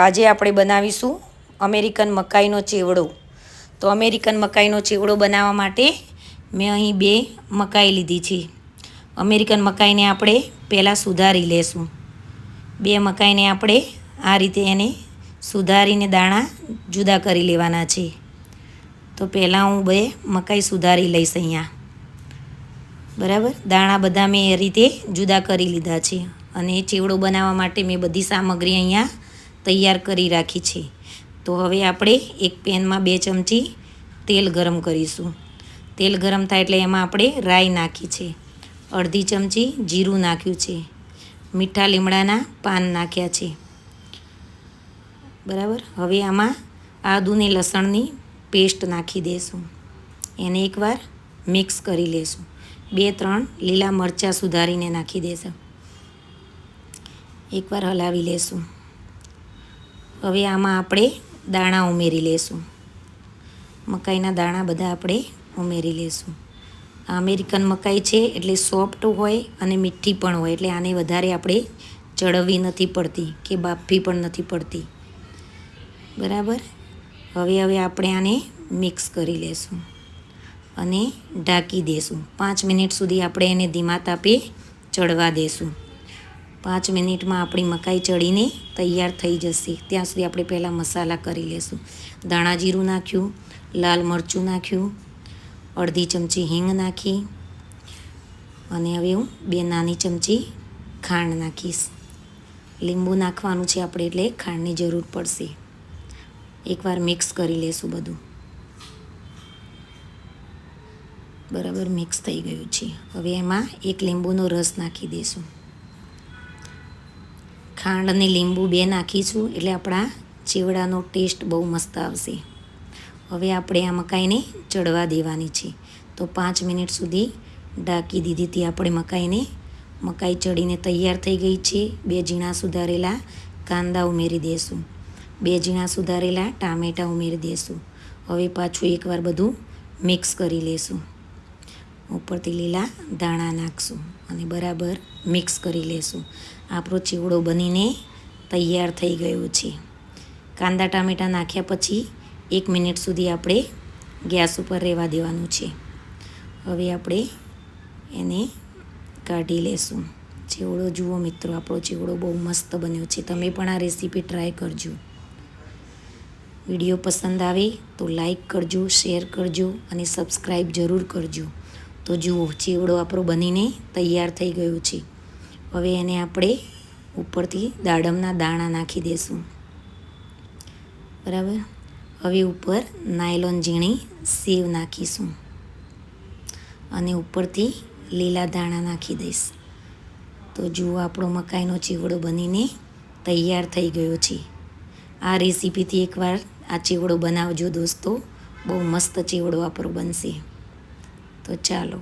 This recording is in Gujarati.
આજે આપણે બનાવીશું અમેરિકન મકાઈનો ચેવડો. તો અમેરિકન મકાઈનો ચેવડો બનાવવા માટે મેં અહીં 2 મકાઈ લીધી છે. અમેરિકન મકાઈને આપણે પહેલાં સુધારી લેશું. 2 મકાઈને આપણે આ રીતે એને સુધારીને દાણા જુદા કરી લેવાના છે. તો પહેલાં હું 2 મકાઈ સુધારી લઈશ અહીંયા. બરાબર, દાણા બધા મેં એ રીતે જુદા કરી લીધા છે. અને ચેવડો બનાવવા માટે મેં બધી સામગ્રી અહીંયા તૈયાર કરી રાખી છે. તો હવે આપણે એક પેનમાં 2 ચમચી તેલ ગરમ કરીશું. તેલ ગરમ થાય એટલે એમાં આપણે રાઈ નાખી છે, અડધી ચમચી જીરું નાખ્યું છે, મીઠા લીમડાના પાન નાખ્યા છે. બરાબર, હવે આમાં આદું ને લસણની પેસ્ટ નાખી દઈશું. એને એકવાર મિક્સ કરી લેશું. 2-3 લીલા મરચાં સુધારીને નાખી દઈશું. એકવાર હલાવી લેશું. હવે આમાં આપણે દાણા ઉમેરી લેશું. મકાઈના દાણા બધા આપણે ઉમેરી લેશું. આ અમેરિકન મકાઈ છે એટલે સોફ્ટ હોય અને મીઠી પણ હોય, એટલે આને વધારે આપણે ચડવવી નથી પડતી કે બાફવી પણ નથી પડતી. બરાબર, હવે આપણે આને મિક્સ કરી લેશું અને ઢાંકી દઈશું. 5 મિનિટ સુધી આપણે એને ધીમા તાપે ચડવા દઈશું. 5 મિનિટમાં આપણી મકાઈ ચડીને તૈયાર થઈ જશે. ત્યાં સુધી આપણે પહેલાં મસાલા કરી લેશું. ધાણા જીરું નાખ્યું, લાલ મરચું નાખ્યું, અડધી ચમચી હિંગ નાખી અને હવે હું 2 નાની ચમચી ખાંડ નાખીશ. લીંબુ નાખવાનું છે આપણે એટલે ખાંડની જરૂર પડશે. એકવાર મિક્સ કરી લેશું બધું. બરાબર મિક્સ થઈ ગયું છે. હવે એમાં 1 લીંબુનો રસ નાખી દઈશું. ખાંડ અને લીંબુ 2 નાખીશું એટલે આપણા ચેવડાનો ટેસ્ટ બહુ મસ્ત આવશે. હવે આપણે આ મકાઈને ચડવા દેવાની છે. તો 5 મિનિટ સુધી ઢાંકી દીધી હતી આપણે મકાઈને. મકાઈ ચડીને તૈયાર થઈ ગઈ છે. 2 ઝીણા સુધારેલા કાંદા ઉમેરી દઈશું. 2 ઝીણા સુધારેલા ટામેટાં ઉમેરી દઈશું. હવે પાછું એકવાર બધું મિક્સ કરી લેશું. ઉપરથી લીલા ધાણા નાખશું અને બરાબર મિક્સ કરી લેશું. આપણો ચેવડો બનીને તૈયાર થઈ ગયો છે. કાંદા ટામેટાં નાખ્યા પછી 1 મિનિટ સુધી આપણે ગેસ ઉપર રહેવા દેવાનું છે. હવે આપણે એને કાઢી લેશું. ચેવડો જુઓ મિત્રો, આપણો ચેવડો બહુ મસ્ત બન્યો છે. તમે પણ આ રેસીપી ટ્રાય કરજો. વિડીયો પસંદ આવે તો લાઈક કરજો, શેર કરજો અને સબસ્ક્રાઈબ જરૂર કરજો. તો જુઓ ચેવડો આપણો બનીને તૈયાર થઈ ગયો છે. હવે એને આપણે ઉપરથી દાડમના દાણા નાખી દઈશું. બરાબર, હવે ઉપર નાયલોન ઝીણી સેવ નાખીશું અને ઉપરથી લીલા દાણા નાખી દઈશ. તો જુઓ આપણો મકાઈનો ચેવડો બનીને તૈયાર થઈ ગયો છે. આ રેસીપીથી એકવાર આ ચેવડો બનાવજો દોસ્તો, બહુ મસ્ત ચેવડો આપણો બનશે. તો ચાલો.